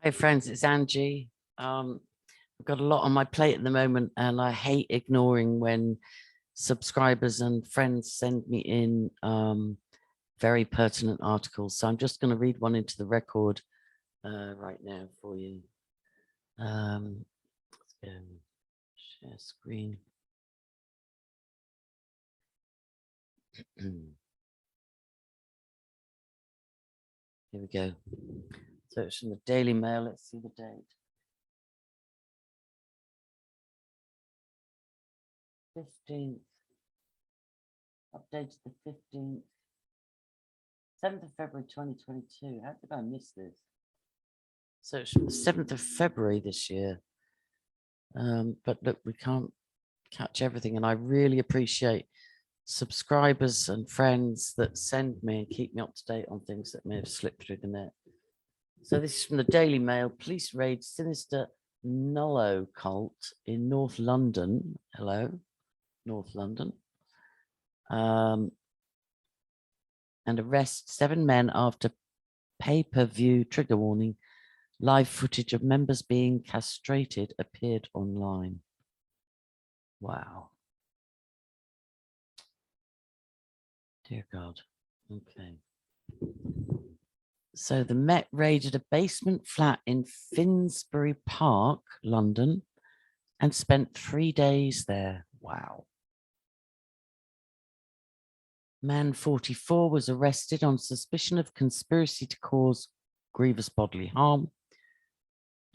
Hey friends, it's Angie. I've got a lot on my plate at the moment, and I hate ignoring when subscribers and friends send me in very pertinent articles. So I'm just going to read one into the record right now for you. Let's go share screen. Here we go. So it's from the Daily Mail. Let's see the date. 15th. Updated the 15th. 7th of February 2022. How did I miss this? So it's from the 7th of February this year. But look, we can't catch everything. And I really appreciate subscribers and friends that send me and keep me up to date on things that may have slipped through the net. So this is from the Daily Mail. Police raid sinister nullo cult in North London. Hello, North London. And arrest 7 men after pay-per-view trigger warning. Live footage of members being castrated appeared online. Wow. Dear God. Okay. So the Met raided a basement flat in Finsbury Park, London, and spent 3 days there. Wow. Man 44 was arrested on suspicion of conspiracy to cause grievous bodily harm.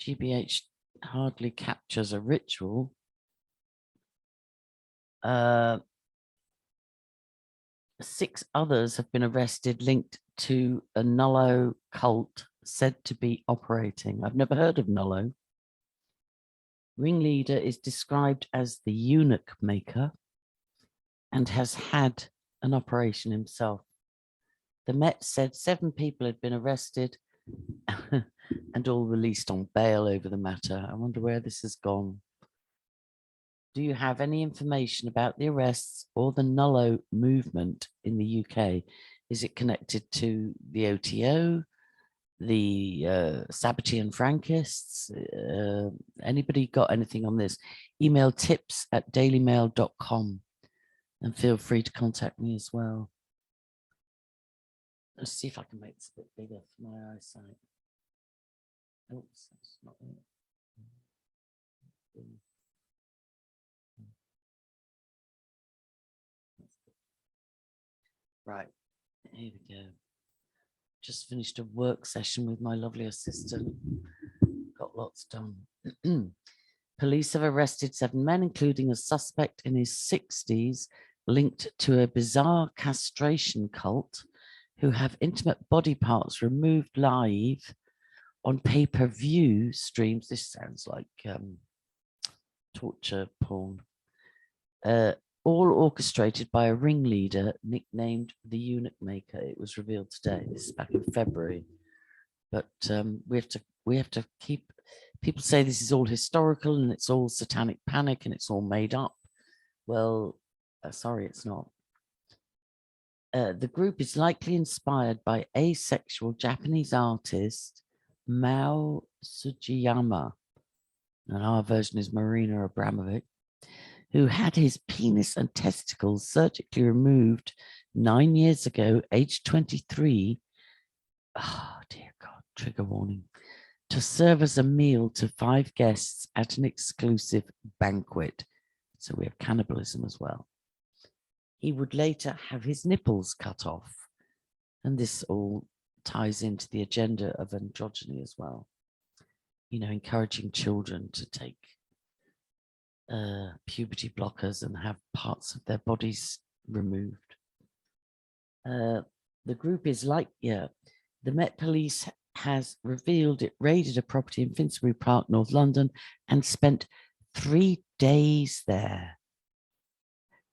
GBH hardly captures a ritual. 6 others have been arrested linked to a nullo cult said to be operating. I've never heard of nullo. Ringleader is described as the eunuch maker and has had an operation himself. The Met said 7 people had been arrested and all released on bail over the matter. I wonder where this has gone. Do you have any information about the arrests or the nullo movement in the UK? Is it connected to the OTO, the Sabbatean Frankists? Anybody got anything on this? Email tips@dailymail.com and feel free to contact me as well. Let's see if I can make this a bit bigger for my eyesight. Oops, that's not it. Right, here we go. Just finished a work session with my lovely assistant. Got lots done. Police have arrested 7 men, including a suspect in his 60s, linked to a bizarre castration cult who have intimate body parts removed live on pay-per-view streams. This sounds like torture porn. All orchestrated by a ringleader nicknamed the Eunuch Maker. It was revealed today. This is back in February. But we have to keep. People say this is all historical and it's all satanic panic and it's all made up. Well, sorry, it's not. The group is likely inspired by asexual Japanese artist Mao Sugiyama, and our version is Marina Abramovic, who had his penis and testicles surgically removed 9 years ago, aged 23. Oh, dear God, trigger warning. To serve as a meal to 5 guests at an exclusive banquet. So we have cannibalism as well. He would later have his nipples cut off. And this all ties into the agenda of androgyny as well. You know, encouraging children to take puberty blockers and have parts of their bodies removed. The group is like, the Met Police has revealed it raided a property in Finsbury Park, North London, and spent 3 days there,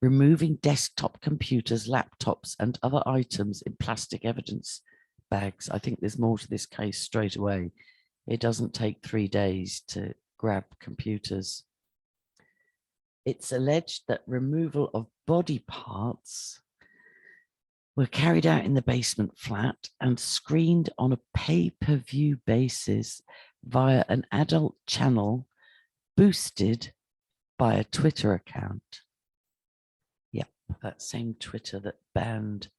removing desktop computers, laptops, and other items in plastic evidence bags. I think there's more to this case straight away. It doesn't take 3 days to grab computers. It's alleged that removal of body parts were carried out in the basement flat and screened on a pay-per-view basis via an adult channel boosted by a Twitter account. Yep, that same Twitter that banned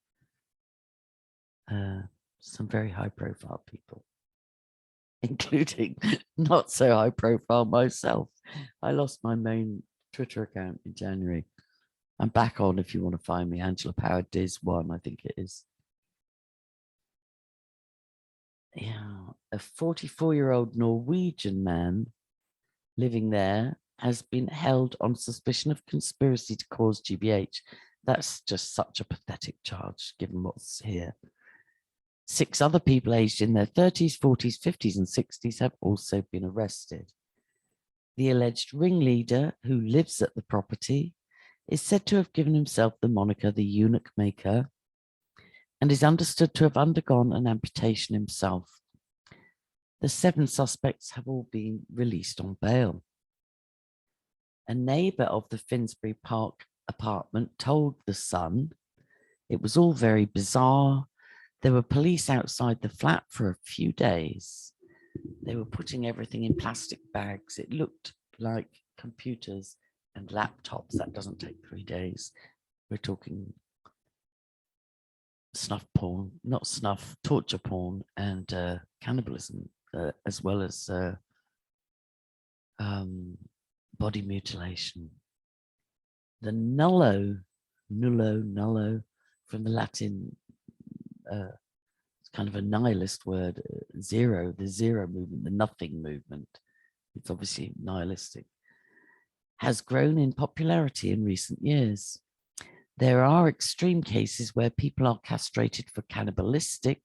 some very high-profile people, including not so high-profile myself. I lost my main Twitter account in January. I'm back on if you want to find me. Angela Power Diz 1, I think it is. Yeah, a 44-year-old Norwegian man living there has been held on suspicion of conspiracy to cause GBH. That's just such a pathetic charge, given what's here. 6 other people aged in their 30s, 40s, 50s, and 60s have also been arrested. The alleged ringleader, who lives at the property, is said to have given himself the moniker the Eunuch Maker and is understood to have undergone an amputation himself. The 7 suspects have all been released on bail. A neighbour of the Finsbury Park apartment told The Sun, "It was all very bizarre. There were police outside the flat for a few days. They were putting everything in plastic bags. It looked like computers and laptops. That doesn't take 3 days. We're talking snuff porn, not snuff, torture porn and cannibalism, as well as body mutilation. The nullo, from the Latin, it's kind of a nihilist word, zero, the zero movement, the nothing movement. It's obviously nihilistic, has grown in popularity in recent years. There are extreme cases where people are castrated for cannibalistic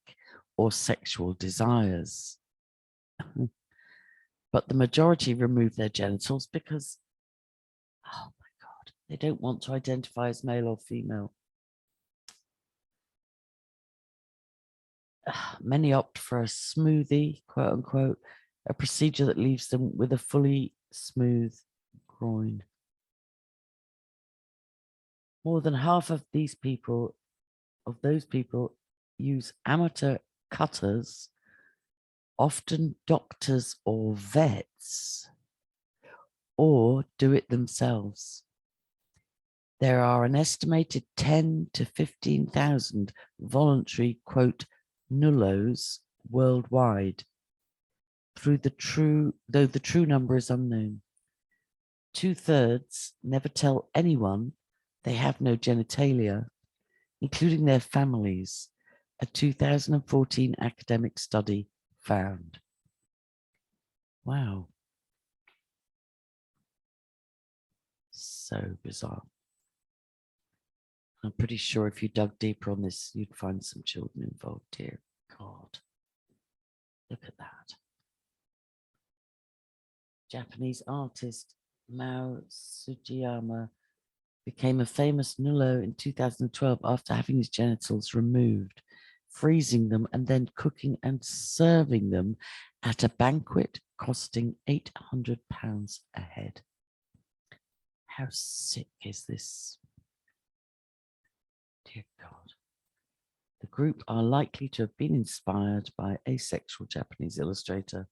or sexual desires. But the majority remove their genitals because, oh my God, they don't want to identify as male or female. Many opt for a smoothie, quote unquote, a procedure that leaves them with a fully smooth groin. More than half of those people, use amateur cutters, often doctors or vets, or do it themselves. There are an estimated 10 to 15,000 voluntary, quote, nullos worldwide, though the true number is unknown. 2/3 never tell anyone they have no genitalia, including their families, a 2014 academic study found. Wow. So bizarre. I'm pretty sure if you dug deeper on this, you'd find some children involved. Dear God. Look at that. Japanese artist Mao Sugiyama became a famous nullo in 2012 after having his genitals removed, freezing them, and then cooking and serving them at a banquet costing £800 a head. How sick is this? Dear God. The group are likely to have been inspired by asexual Japanese illustrator.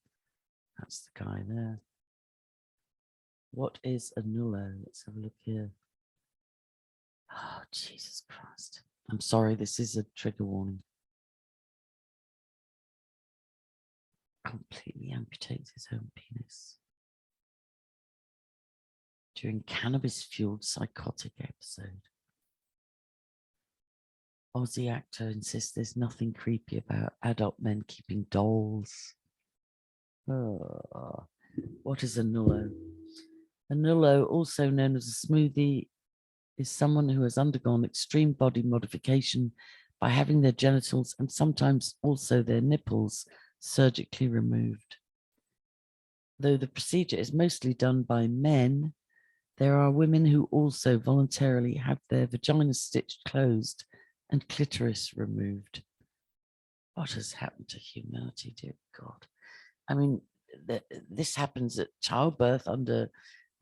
That's the guy there. What is a nullo? Let's have a look here. Oh, Jesus Christ. I'm sorry, this is a trigger warning. Completely amputates his own penis during cannabis-fueled psychotic episode. Aussie actor insists there's nothing creepy about adult men keeping dolls. Oh, what is a nullo? A nullo, also known as a smoothie, is someone who has undergone extreme body modification by having their genitals and sometimes also their nipples surgically removed. Though the procedure is mostly done by men, there are women who also voluntarily have their vaginas stitched closed and clitoris removed. What has happened to humanity, dear God? I mean, this happens at childbirth under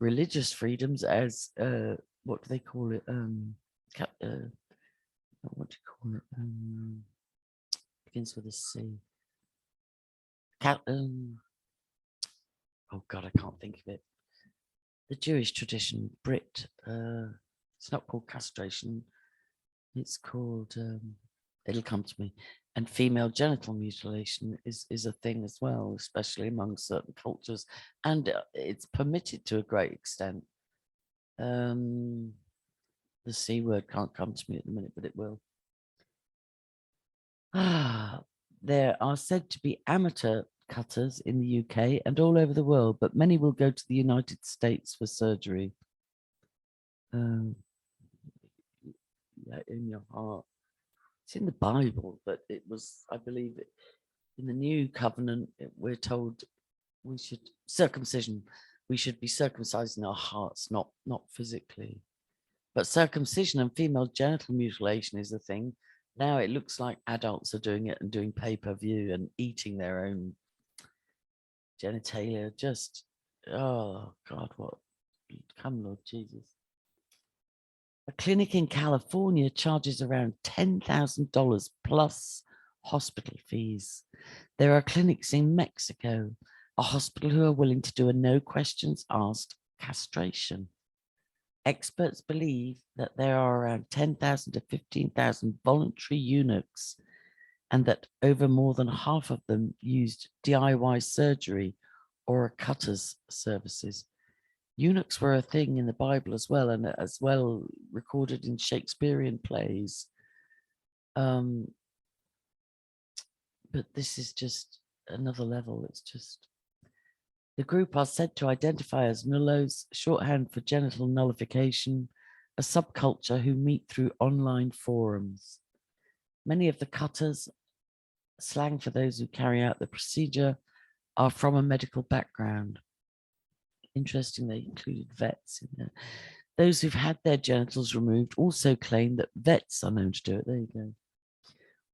religious freedoms as, what do they call it? What do you call it? Begins with a C. oh God, I can't think of it. The Jewish tradition, Brit. It's not called castration. It's called. It'll come to me. And female genital mutilation is a thing as well, especially among certain cultures, and it's permitted to a great extent. The C word can't come to me at the minute, but it will. There are said to be amateur cutters in the UK and all over the world, but many will go to the United States for surgery. Yeah, in your heart. It's in the Bible, but it was, I believe, in the New Covenant, we're told we should circumcision. We should be circumcised in our hearts, not physically. But circumcision and female genital mutilation is a thing. Now it looks like adults are doing it and doing pay-per-view and eating their own genitalia. Just, oh God, what? Come, Lord Jesus. A clinic in California charges around $10,000 plus hospital fees. There are clinics in Mexico, a hospital who are willing to do a no questions asked castration. Experts believe that there are around 10,000 to 15,000 voluntary eunuchs, and that over more than half of them used DIY surgery or a cutter's services. Eunuchs were a thing in the Bible as well, and as well recorded in Shakespearean plays. But this is just another level. It's just, the group are said to identify as nullos, shorthand for genital nullification, a subculture who meet through online forums. Many of the cutters, slang for those who carry out the procedure, are from a medical background. Interesting, they included vets in there. Those who've had their genitals removed also claim that vets are known to do it. There you go.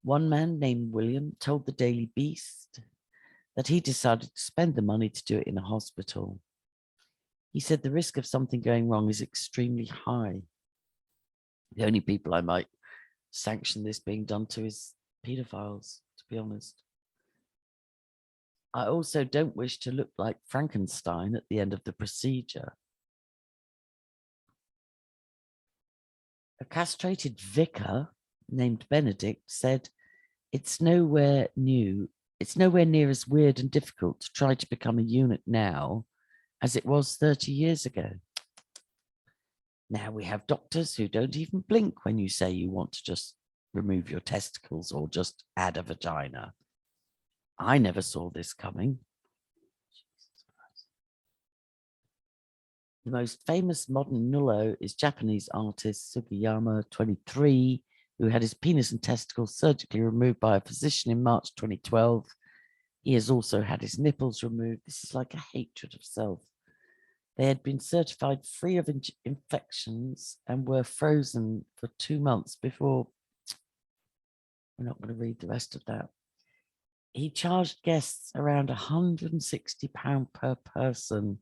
One man named William told the Daily Beast that he decided to spend the money to do it in a hospital. He said the risk of something going wrong is extremely high. The only people I might sanction this being done to is pedophiles, to be honest. I also don't wish to look like Frankenstein at the end of the procedure. A castrated vicar named Benedict said, it's nowhere near as weird and difficult to try to become a eunuch now as it was 30 years ago. Now we have doctors who don't even blink when you say you want to just remove your testicles or just add a vagina. I never saw this coming. The most famous modern nullo is Japanese artist Sugiyama, 23, who had his penis and testicles surgically removed by a physician in March 2012. He has also had his nipples removed. This is like a hatred of self. They had been certified free of infections and were frozen for 2 months before. We're not going to read the rest of that. He charged guests around £160 per person,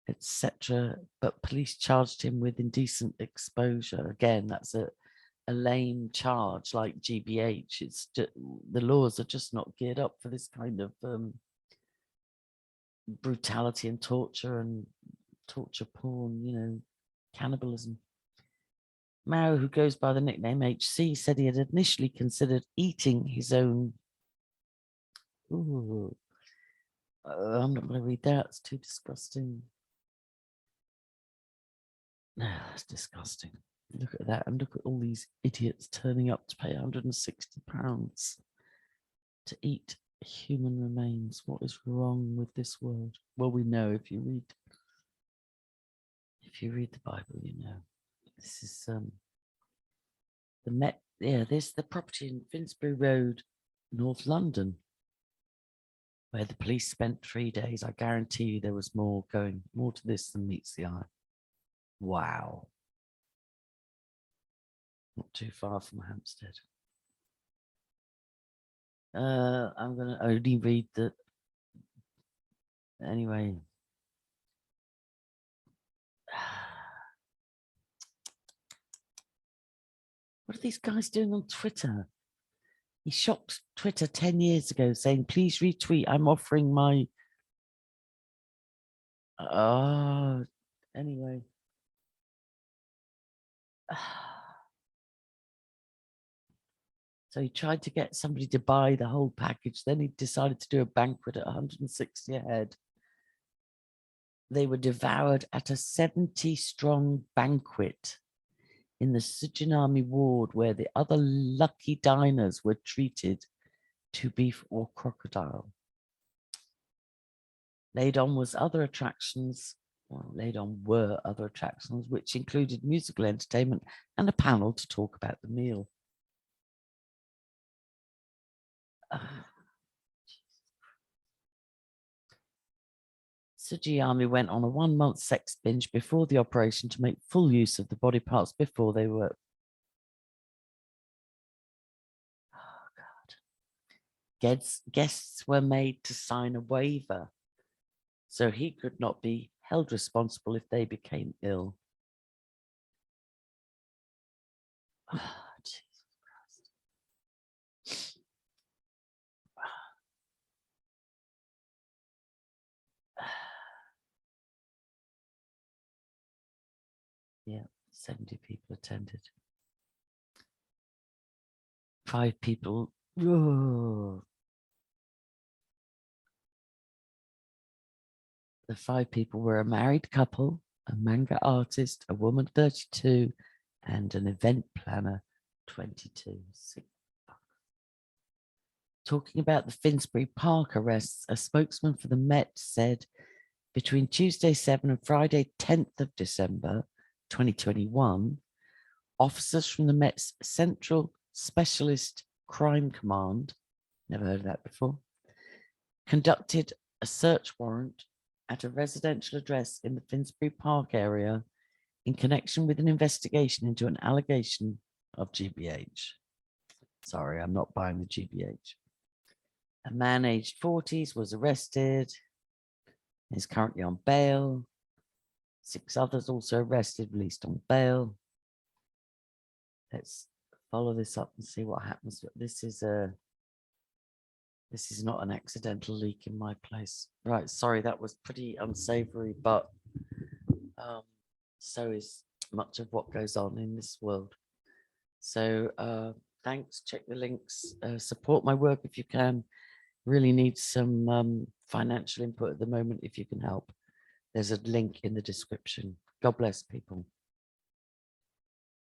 etc. But police charged him with indecent exposure. Again, that's a lame charge like GBH. It's just, the laws are just not geared up for this kind of brutality and torture porn, you know, cannibalism. Mao, who goes by the nickname HC, said he had initially considered eating his own. Ooh, I'm not going to read that. It's too disgusting. No, that's disgusting. Look at that, and look at all these idiots turning up to pay £160 to eat human remains. What is wrong with this world? Well, we know if you read the Bible, you know. This is there's the property in Finsbury Road, North London, where the police spent 3 days. I guarantee you there was more to this than meets the eye. Wow. Not too far from Hampstead. I'm going to only read the... Anyway. What are these guys doing on Twitter? He shocked Twitter 10 years ago saying, please retweet. I'm offering my Oh, anyway. So he tried to get somebody to buy the whole package. Then he decided to do a banquet at 160 a head. They were devoured at a 70-strong banquet in the Sujinami ward, where the other lucky diners were treated to beef or crocodile. Laid on were other attractions, which included musical entertainment and a panel to talk about the meal. Sujiyami went on a 1-month sex binge before the operation to make full use of the body parts before they were. Oh, God. Guests were made to sign a waiver so he could not be held responsible if they became ill. Oh, Jesus Christ. Yeah, 70 people attended. 5 people. Oh. The 5 people were a married couple, a manga artist, a woman 32, and an event planner 22. Talking about the Finsbury Park arrests, a spokesman for the Met said between Tuesday 7 and Friday 10th of December 2021, officers from the Met's Central Specialist Crime Command, never heard of that before, conducted a search warrant at a residential address in the Finsbury Park area in connection with an investigation into an allegation of GBH. Sorry, I'm not buying the GBH. A man aged 40s was arrested. He's currently on bail. 6 others also arrested, released on bail. Let's follow this up and see what happens. This is not an accidental leak in my place. Right, sorry, that was pretty unsavory, but so is much of what goes on in this world. So thanks, check the links, support my work if you can. Really need some financial input at the moment if you can help. There's a link in the description. God bless people.